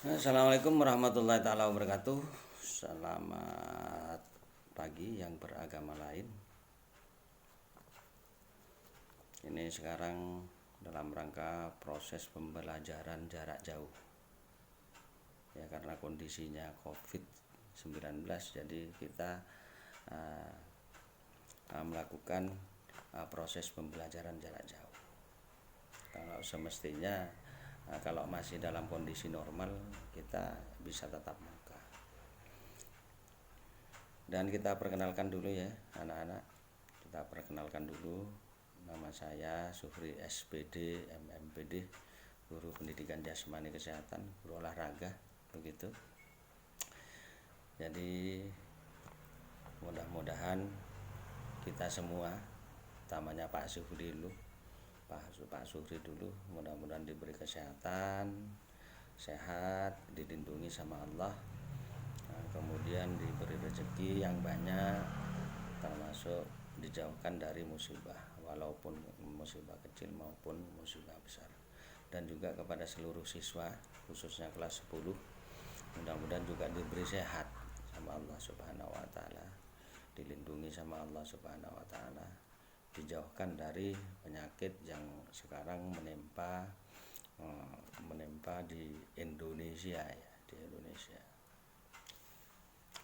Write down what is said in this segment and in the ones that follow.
Assalamualaikum warahmatullahi taala wabarakatuh. Selamat pagi yang beragama lain. Ini sekarang dalam rangka proses pembelajaran jarak jauh. Ya, karena kondisinya COVID-19, jadi kita melakukan proses pembelajaran jarak jauh. Kalau semestinya kalau masih dalam kondisi normal kita bisa tatap muka. Dan kita perkenalkan dulu ya anak-anak. Kita perkenalkan dulu, nama saya Sufri SPD MMPD, Guru Pendidikan Jasmani Kesehatan, Guru Olahraga, begitu. Jadi mudah-mudahan kita semua, utamanya Pak Sufri dulu, Pak Sufri dulu, mudah-mudahan diberi kesehatan, sehat, dilindungi sama Allah, kemudian diberi rezeki yang banyak, termasuk dijauhkan dari musibah, walaupun musibah kecil maupun musibah besar. Dan juga kepada seluruh siswa, khususnya kelas 10, mudah-mudahan juga diberi sehat sama Allah Subhanahu wa taala, dilindungi sama Allah Subhanahu wa taala, dijauhkan dari penyakit yang sekarang menimpa di Indonesia ya, di Indonesia.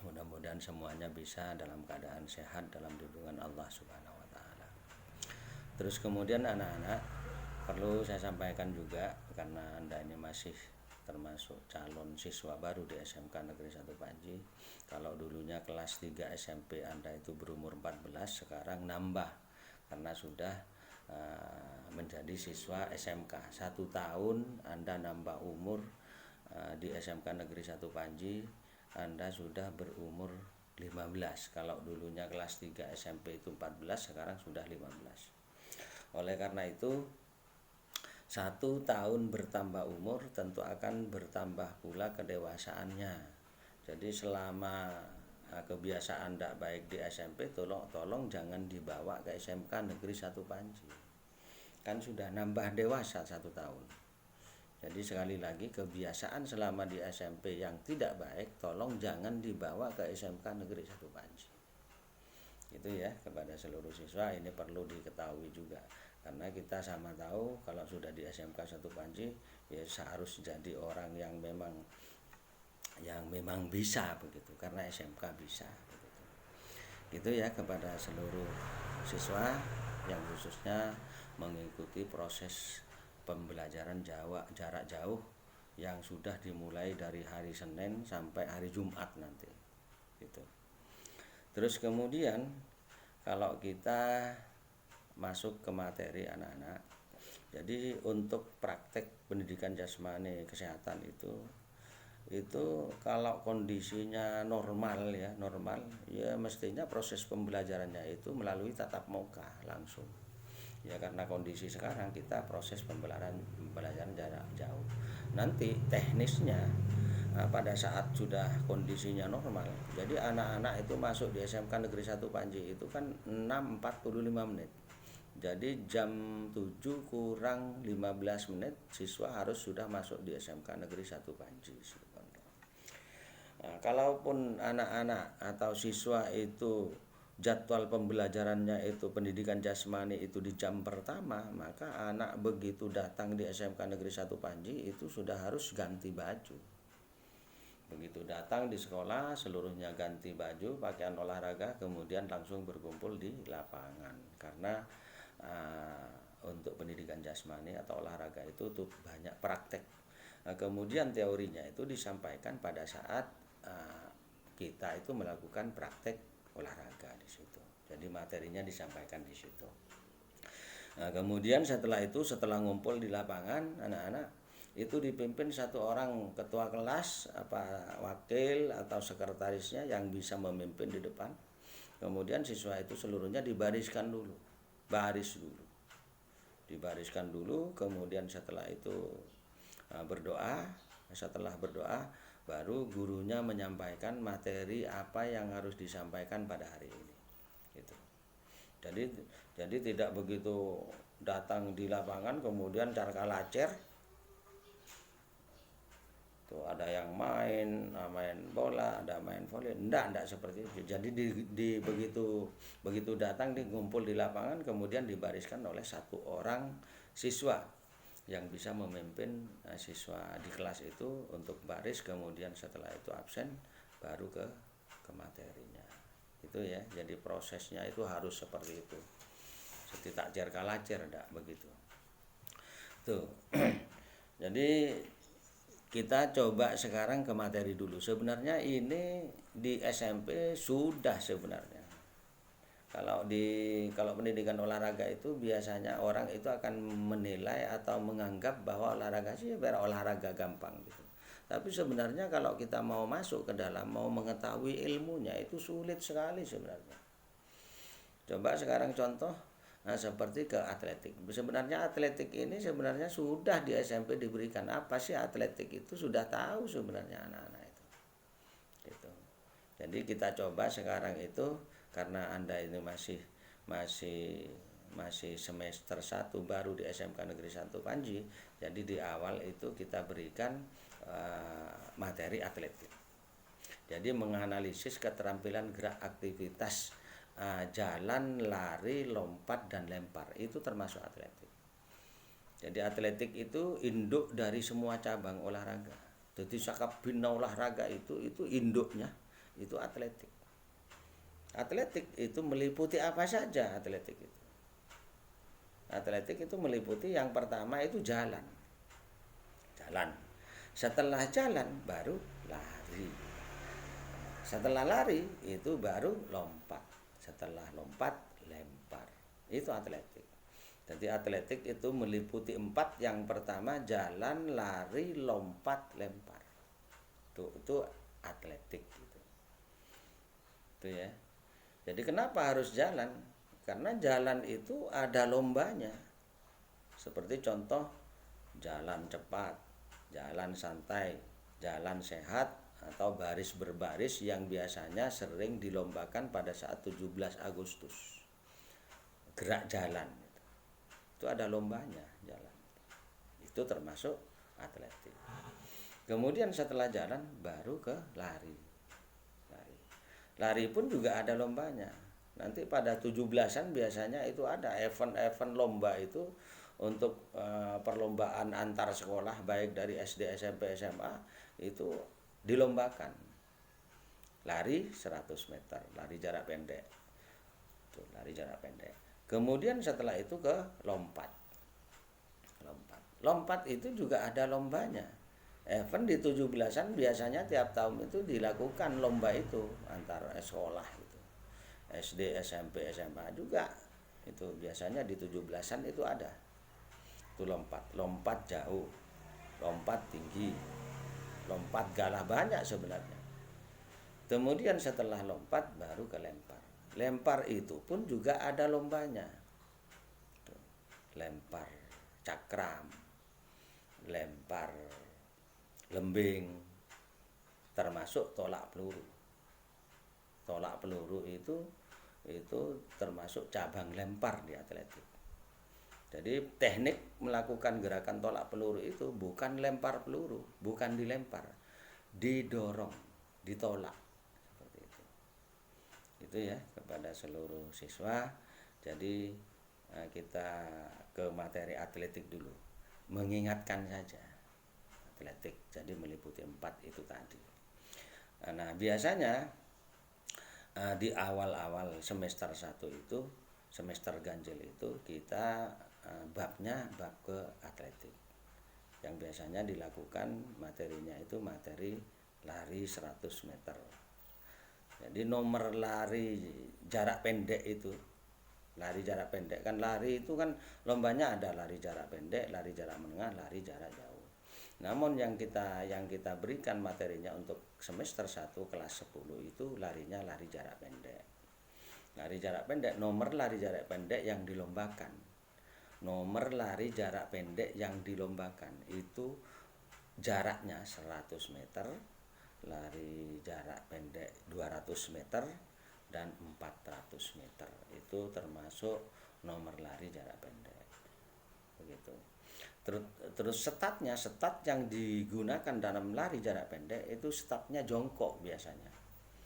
Mudah-mudahan semuanya bisa dalam keadaan sehat dalam lindungan Allah Subhanahu wa taala. Terus kemudian anak-anak, perlu saya sampaikan juga, karena Anda ini masih termasuk calon siswa baru di SMK Negeri 1 Panji. Kalau dulunya kelas 3 SMP Anda itu berumur 14, sekarang nambah karena sudah menjadi siswa SMK. 1 tahun Anda nambah umur di SMK Negeri 1 Panji, Anda sudah berumur 15. Kalau dulunya kelas 3 SMP itu 14, sekarang sudah 15. Oleh karena itu, 1 tahun bertambah umur tentu akan bertambah pula kedewasaannya. Jadi selama kebiasaan tidak baik di SMP, tolong jangan dibawa ke SMK Negeri 1 Panji. Kan sudah nambah dewasa 1 tahun. Jadi sekali lagi, kebiasaan selama di SMP yang tidak baik tolong jangan dibawa ke SMK Negeri 1 Panji. Itu ya, kepada seluruh siswa ini perlu diketahui juga. Karena kita sama tahu kalau sudah di SMK 1 Panji ya harus jadi orang yang memang bisa begitu, karena SMK bisa begitu. Itu ya, kepada seluruh siswa yang khususnya mengikuti proses pembelajaran jarak jauh yang sudah dimulai dari hari Senin sampai hari Jumat nanti gitu. Terus kemudian kalau kita masuk ke materi anak-anak, jadi untuk praktek pendidikan jasmani kesehatan itu kalau kondisinya normal ya mestinya proses pembelajarannya itu melalui tatap muka langsung ya, karena kondisi sekarang kita proses pembelajaran jarak jauh. Nanti teknisnya pada saat sudah kondisinya normal, jadi anak-anak itu masuk di SMK Negeri 1 Panji itu kan 6.45 menit. Jadi jam 7 kurang 15 menit siswa harus sudah masuk di SMK Negeri 1 Panji. Nah, kalaupun anak-anak atau siswa itu jadwal pembelajarannya itu pendidikan jasmani itu di jam pertama, maka anak begitu datang di SMK Negeri 1 Panji itu sudah harus ganti baju. Begitu datang di sekolah seluruhnya ganti baju, pakaian olahraga, kemudian langsung berkumpul di lapangan. Karena untuk pendidikan jasmani atau olahraga itu tuh banyak praktek. Kemudian teorinya itu disampaikan pada saat kita itu melakukan praktek olahraga di situ. Jadi materinya disampaikan di situ. Nah, kemudian setelah ngumpul di lapangan, anak-anak itu dipimpin 1 orang ketua kelas, wakil atau sekretarisnya yang bisa memimpin di depan. Kemudian siswa itu seluruhnya dibariskan dulu, dibariskan dulu. Kemudian setelah itu berdoa. Setelah berdoa baru gurunya menyampaikan materi apa yang harus disampaikan pada hari ini gitu. Jadi tidak begitu datang di lapangan kemudian carka lacer tuh ada main bola, ada main volley. Enggak seperti itu. Jadi begitu datang ngumpul di lapangan, kemudian dibariskan oleh satu orang siswa yang bisa memimpin siswa di kelas itu untuk baris, kemudian setelah itu absen baru ke materinya. Itu ya. Jadi prosesnya itu harus seperti itu. Seperti takjer kalajer, enggak begitu. Tuh. Jadi kita coba sekarang ke materi dulu. Sebenarnya ini di SMP sudah sebenarnya. Kalau pendidikan olahraga itu biasanya orang itu akan menilai atau menganggap bahwa olahraga sih biar olahraga gampang gitu. Tapi sebenarnya kalau kita mau masuk ke dalam, mau mengetahui ilmunya itu sulit sekali sebenarnya. Coba sekarang contoh seperti ke atletik. Sebenarnya atletik ini sebenarnya sudah di SMP diberikan apa sih atletik itu, sudah tahu sebenarnya anak-anak itu. Gitu. Jadi kita coba sekarang itu, karena Anda ini masih semester 1 baru di SMK Negeri 1 Panji, jadi di awal itu kita berikan materi atletik. Jadi menganalisis keterampilan gerak aktivitas jalan, lari, lompat, dan lempar, itu termasuk atletik. Jadi atletik itu induk dari semua cabang olahraga. Jadi sakabina olahraga itu induknya itu atletik. Atletik itu meliputi apa saja atletik itu. Atletik itu meliputi yang pertama itu jalan. Setelah jalan baru lari. Setelah lari itu baru lompat. Setelah lompat, lempar. Itu atletik. Jadi atletik itu meliputi 4. Yang pertama jalan, lari, lompat, lempar. Itu atletik gitu. Itu ya. Jadi kenapa harus jalan? Karena jalan itu ada lombanya. Seperti contoh jalan cepat, jalan santai, jalan sehat, atau baris berbaris yang biasanya sering dilombakan pada saat 17 Agustus. Gerak jalan itu ada lombanya, jalan. Itu termasuk atletik. Kemudian setelah jalan baru ke lari. Lari pun juga ada lombanya. Nanti pada 17-an biasanya itu ada event-event lomba itu untuk perlombaan antar sekolah baik dari SD, SMP, SMA itu dilombakan. Lari 100 meter, lari jarak pendek. Tuh, lari jarak pendek. Kemudian setelah itu ke lompat. Lompat itu juga ada lombanya. Event di 17-an biasanya tiap tahun itu dilakukan lomba itu antar sekolah itu. SD, SMP, SMA juga. Itu biasanya di 17-an itu ada. Itu lompat jauh, lompat tinggi, lompat galah, banyak sebenarnya. Kemudian setelah lompat baru ke lempar. Lempar itu pun juga ada lombanya. Lempar cakram, lempar lembing, termasuk tolak peluru. Tolak peluru itu termasuk cabang lempar di atletik. Jadi teknik melakukan gerakan tolak peluru itu bukan lempar peluru, bukan dilempar, didorong, ditolak, seperti itu. Itu ya kepada seluruh siswa. Jadi kita ke materi atletik dulu, mengingatkan saja atletik. Jadi meliputi 4 itu tadi. Nah biasanya di awal-awal semester 1 itu, semester ganjil itu kita babnya bab ke atletik, yang biasanya dilakukan materinya itu materi lari 100 meter. Jadi nomor lari jarak pendek itu, lari jarak pendek kan, lari itu kan lombanya ada lari jarak pendek, lari jarak menengah, lari jarak jauh. Namun yang kita berikan materinya untuk semester 1 kelas 10 itu larinya lari jarak pendek. Lari jarak pendek, nomor lari jarak pendek yang dilombakan. Nomor lari jarak pendek yang dilombakan itu jaraknya 100 meter, lari jarak pendek 200 meter, dan 400 meter. Itu termasuk nomor lari jarak pendek. Begitu. Terus, setat yang digunakan dalam lari jarak pendek itu startnya jongkok biasanya.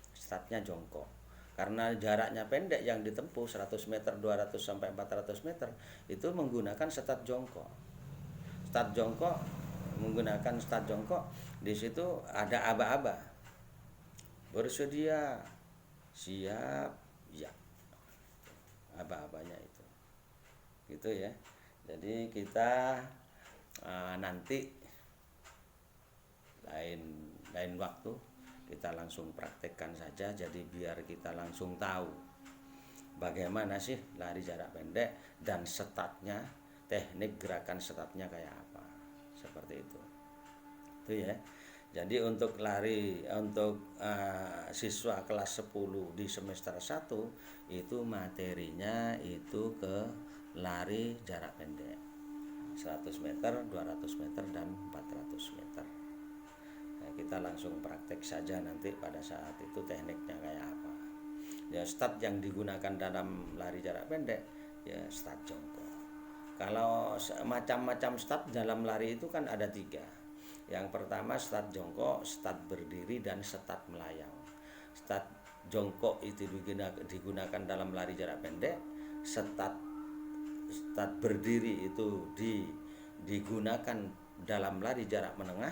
Startnya jongkok. Karena jaraknya pendek yang ditempuh 100 meter, 200 sampai 400 meter itu menggunakan start jongkok. Menggunakan start jongkok, di situ ada aba-aba. Bersedia, siap, ya. Aba-abanya itu. Gitu ya. Jadi kita nanti lain waktu kita langsung praktekkan saja, jadi biar kita langsung tahu bagaimana sih lari jarak pendek dan startnya, teknik gerakan startnya kayak apa, seperti itu ya. Jadi untuk siswa kelas 10 di semester 1 itu materinya itu ke lari jarak pendek 100 meter, 200 meter, dan 400 meter. Nah, kita langsung praktek saja nanti pada saat itu tekniknya kayak apa. Ya, start yang digunakan dalam lari jarak pendek ya start jongkok. Kalau macam-macam start dalam lari itu kan ada 3. Yang pertama start jongkok, start berdiri, dan start melayang. Start jongkok itu digunakan dalam lari jarak pendek. Start berdiri itu digunakan dalam lari jarak menengah.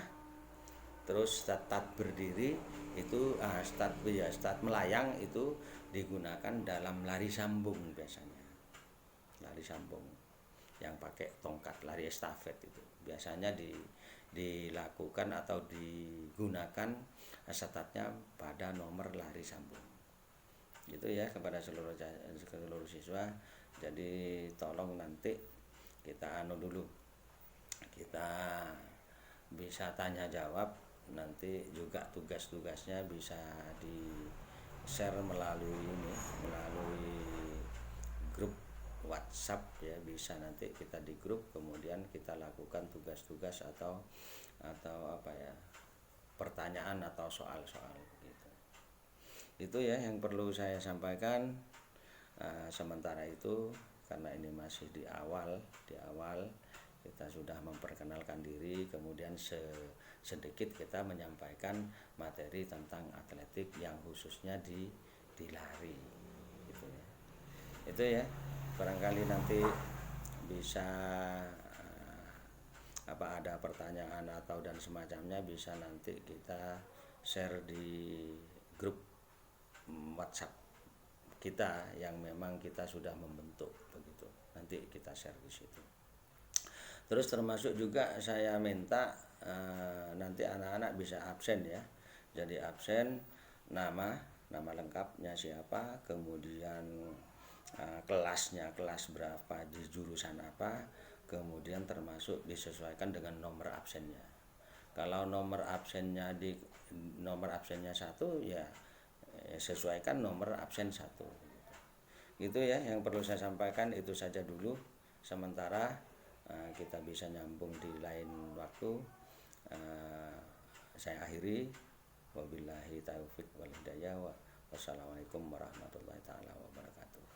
Terus start berdiri itu start melayang itu digunakan dalam lari sambung biasanya. Lari sambung yang pakai tongkat, lari estafet itu biasanya dilakukan atau digunakan startnya pada nomor lari sambung. Gitu ya kepada seluruh siswa. Jadi tolong nanti kita dulu, kita bisa tanya jawab, nanti juga tugas-tugasnya bisa di share melalui grup WhatsApp ya, bisa nanti kita di grup, kemudian kita lakukan tugas-tugas atau pertanyaan atau soal-soal gitu. Itu ya yang perlu saya sampaikan. Sementara itu karena ini masih di awal kita sudah memperkenalkan diri, kemudian sedikit kita menyampaikan materi tentang atletik yang khususnya di lari gitu ya. Itu ya, barangkali nanti bisa ada pertanyaan atau dan semacamnya bisa nanti kita share di grup WhatsApp kita yang memang kita sudah membentuk begitu. Nanti kita share di situ. Terus termasuk juga saya minta nanti anak-anak bisa absen ya. Jadi absen nama lengkapnya siapa, kemudian kelasnya kelas berapa, di jurusan apa, kemudian termasuk disesuaikan dengan nomor absennya. Kalau nomor absennya 1 ya sesuaikan nomor absen 1. Gitu ya yang perlu saya sampaikan, itu saja dulu sementara. Kita bisa nyambung di lain waktu. Saya akhiri, wabillahi taufiq wal hidayah, wassalamualaikum warahmatullahi taala wabarakatuh.